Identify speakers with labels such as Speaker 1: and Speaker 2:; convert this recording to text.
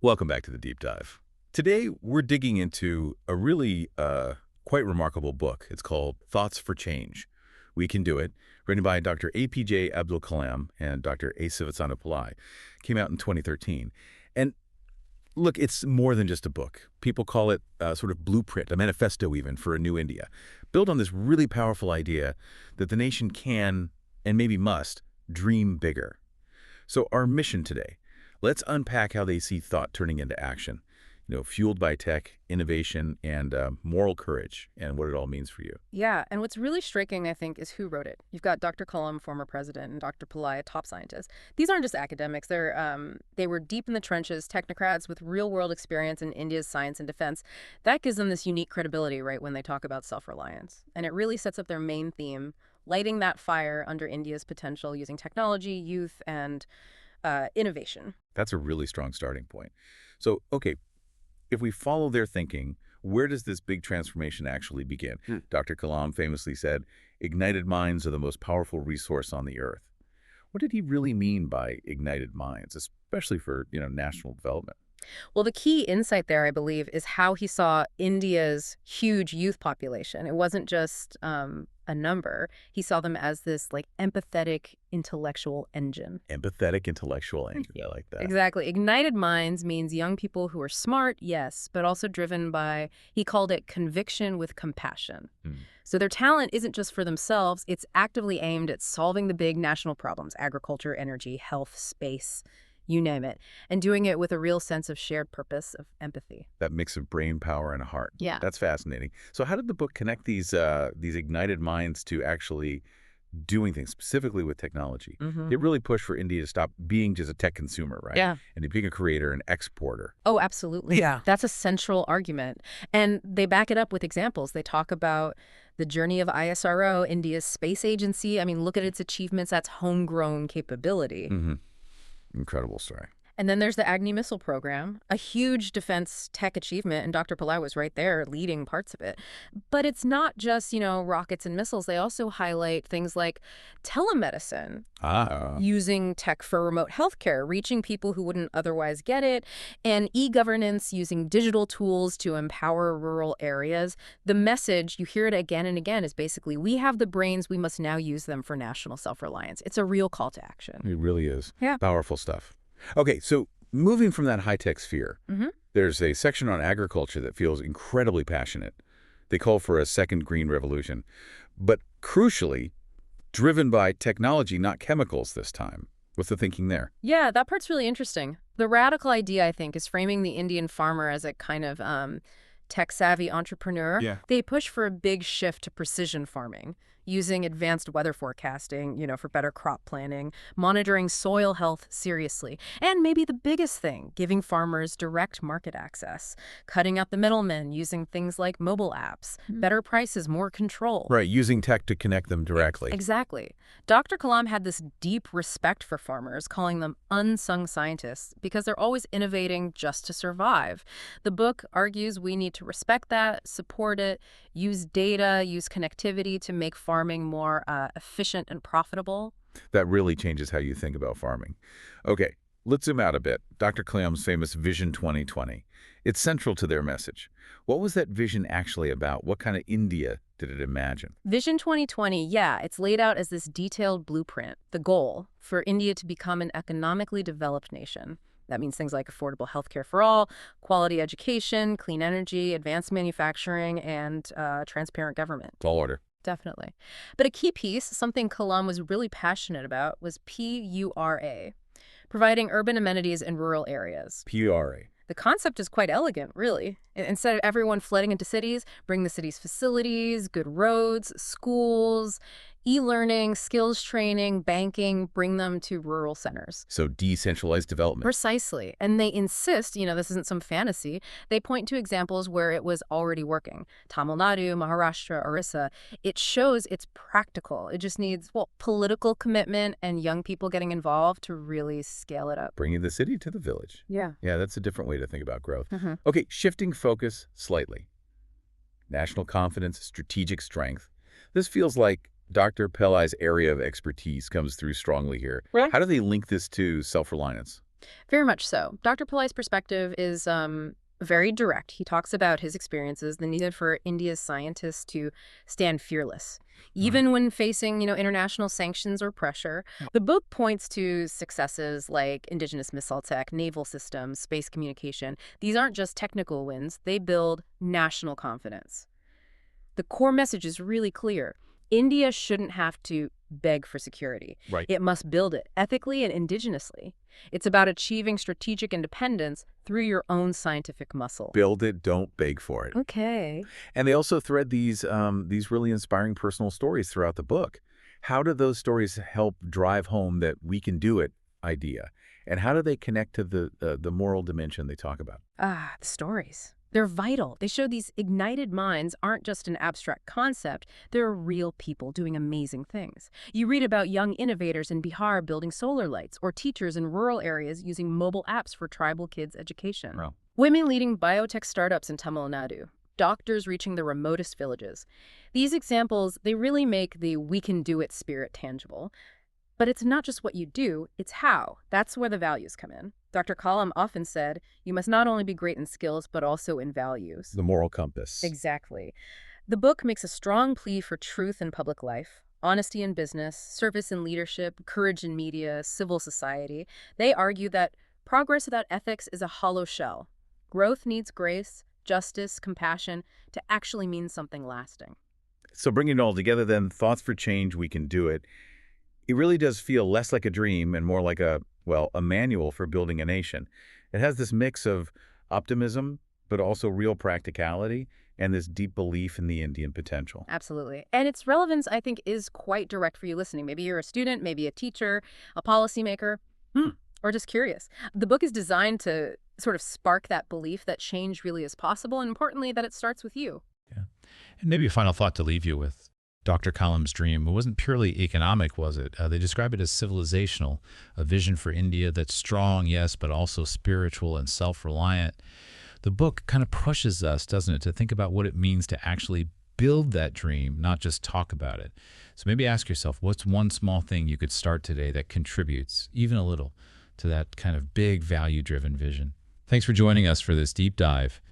Speaker 1: Welcome back to the Deep Dive. Today, we're digging into a really quite remarkable book. It's called Thoughts for Change. We Can Do It, written by Dr. A.P.J. Abdul Kalam and Dr. A. Sivathanu Pillai. Came out in 2013. And look, it's more than just a book. People call it a sort of blueprint, a manifesto even, for a new India, built on this really powerful idea that the nation can, and maybe must, dream bigger. So our mission today, let's unpack how they see thought turning into action, fueled by tech, innovation, and moral courage, and what it all means for you.
Speaker 2: Yeah, and what's really striking, I think, is who wrote it. You've got Dr. Kalam, former president, and Dr. Pillai, a top scientist. These aren't just academics. They were deep in the trenches, technocrats with real-world experience in India's science and defense. That gives them this unique credibility, right, when they talk about self-reliance. And it really sets up their main theme, lighting that fire under India's potential using technology, youth, and innovation.
Speaker 1: That's a really strong starting point. So, okay, if we follow their thinking, where does this big transformation actually begin? Dr. Kalam famously said, ignited minds are the most powerful resource on the earth. What did he really mean by ignited minds, especially for, national development?
Speaker 2: Well, the key insight there, I believe, is how he saw India's huge youth population. It wasn't just a number. He saw them as this empathetic intellectual engine.
Speaker 1: Empathetic intellectual engine. I like that.
Speaker 2: Exactly. Ignited minds means young people who are smart, yes, but also driven by, he called it conviction with compassion. So their talent isn't just for themselves, it's actively aimed at solving the big national problems, agriculture, energy, health, space, you name it, and doing it with a real sense of shared purpose, of empathy.
Speaker 1: That mix of brain power and heart.
Speaker 2: Yeah.
Speaker 1: That's fascinating. So how did the book connect these ignited minds to actually doing things, specifically with technology? It really pushed for India to stop being just a tech consumer, right?
Speaker 2: Yeah.
Speaker 1: And to being a creator and exporter.
Speaker 2: Oh, absolutely. Yeah. That's a central argument. And they back it up with examples. They talk about the journey of ISRO, India's space agency. I mean, look at its achievements. That's homegrown capability.
Speaker 1: Incredible story.
Speaker 2: And then there's the Agni missile program, a huge defense tech achievement, and Dr. Pillai was right there leading parts of it. But it's not just, rockets and missiles. They also highlight things like telemedicine, using tech for remote healthcare, reaching people who wouldn't otherwise get it, and e-governance, using digital tools to empower rural areas. The message, you hear it again and again, is basically, we have the brains, we must now use them for national self-reliance. It's a real call to action.
Speaker 1: It really is.
Speaker 2: Yeah.
Speaker 1: Powerful stuff. Okay, so moving from that high-tech sphere, there's a section on agriculture that feels incredibly passionate. They call for a second green revolution, but crucially, driven by technology, not chemicals this time. What's the thinking there?
Speaker 2: Yeah, that part's really interesting. The radical idea, I think, is framing the Indian farmer as a kind of tech-savvy entrepreneur.
Speaker 1: Yeah.
Speaker 2: They push for a big shift to precision farming, using advanced weather forecasting, for better crop planning, monitoring soil health seriously, and maybe the biggest thing, giving farmers direct market access, cutting out the middlemen, using things like mobile apps, better prices, more control.
Speaker 1: Right, using tech to connect them directly.
Speaker 2: Exactly. Dr. Kalam had this deep respect for farmers, calling them unsung scientists because they're always innovating just to survive. The book argues we need to respect that, support it, use data, use connectivity to make farming more efficient and profitable.
Speaker 1: That really changes how you think about farming. Okay, let's zoom out a bit. Dr. Kalam's famous Vision 2020. It's central to their message. What was that vision actually about? What kind of India did it imagine?
Speaker 2: Vision 2020, yeah, it's laid out as this detailed blueprint, the goal for India to become an economically developed nation. That means things like affordable healthcare for all, quality education, clean energy, advanced manufacturing, and transparent government.
Speaker 1: Tall order.
Speaker 2: Definitely. But a key piece, something Kalam was really passionate about, was PURA, providing urban amenities in rural areas.
Speaker 1: PURA.
Speaker 2: The concept is quite elegant, really. Instead of everyone flooding into cities, bring the city's facilities, good roads, schools, e-learning, skills training, banking, bring them to rural centers.
Speaker 1: So decentralized development.
Speaker 2: Precisely. And they insist, this isn't some fantasy, they point to examples where it was already working. Tamil Nadu, Maharashtra, Orissa. It shows it's practical. It just needs, political commitment and young people getting involved to really scale it up.
Speaker 1: Bringing the city to the village.
Speaker 2: Yeah.
Speaker 1: Yeah, that's a different way to think about growth. Okay, shifting focus slightly. National confidence, strategic strength. This feels like Dr. Pillai's area of expertise comes through strongly here.
Speaker 2: Right.
Speaker 1: How do they link this to self-reliance?
Speaker 2: Very much so. Dr. Pillai's perspective is very direct. He talks about his experiences, the need for India's scientists to stand fearless,
Speaker 1: Right.
Speaker 2: even when facing, international sanctions or pressure.
Speaker 1: Yeah.
Speaker 2: The book points to successes like indigenous missile tech, naval systems, space communication. These aren't just technical wins. They build national confidence. The core message is really clear. India shouldn't have to beg for security.
Speaker 1: Right.
Speaker 2: It must build it ethically and indigenously. It's about achieving strategic independence through your own scientific muscle.
Speaker 1: Build it, don't beg for it.
Speaker 2: Okay.
Speaker 1: And they also thread these really inspiring personal stories throughout the book. How do those stories help drive home that we can do it idea? And how do they connect to the moral dimension they talk about?
Speaker 2: Ah, the stories. They're vital. They show these ignited minds aren't just an abstract concept. They're real people doing amazing things. You read about young innovators in Bihar building solar lights, or teachers in rural areas using mobile apps for tribal kids' education.
Speaker 1: Well,
Speaker 2: Women leading biotech startups in Tamil Nadu. Doctors reaching the remotest villages. These examples, they really make the we can do it spirit tangible. But it's not just what you do, it's how. That's where the values come in. Dr. Kalam often said, you must not only be great in skills, but also in values.
Speaker 1: the moral compass.
Speaker 2: Exactly. The book makes a strong plea for truth in public life, honesty in business, service in leadership, courage in media, civil society. They argue that progress without ethics is a hollow shell. Growth needs grace, justice, compassion to actually mean something lasting.
Speaker 1: So bringing it all together then, Thoughts for Change, We Can Do It. It really does feel less like a dream and more like a manual for building a nation. It has this mix of optimism, but also real practicality and this deep belief in the Indian potential.
Speaker 2: Absolutely. And its relevance, I think, is quite direct for you listening. Maybe you're a student, maybe a teacher, a policymaker, or just curious. The book is designed to sort of spark that belief that change really is possible, and importantly, that it starts with you.
Speaker 3: Yeah. And maybe a final thought to leave you with. Dr. Kalam's dream, it wasn't purely economic, was it? They describe it as civilizational, a vision for India that's strong, yes, but also spiritual and self-reliant. The book kind of pushes us, doesn't it, to think about what it means to actually build that dream, not just talk about it. So maybe ask yourself, what's one small thing you could start today that contributes, even a little, to that kind of big value-driven vision? Thanks for joining us for this deep dive.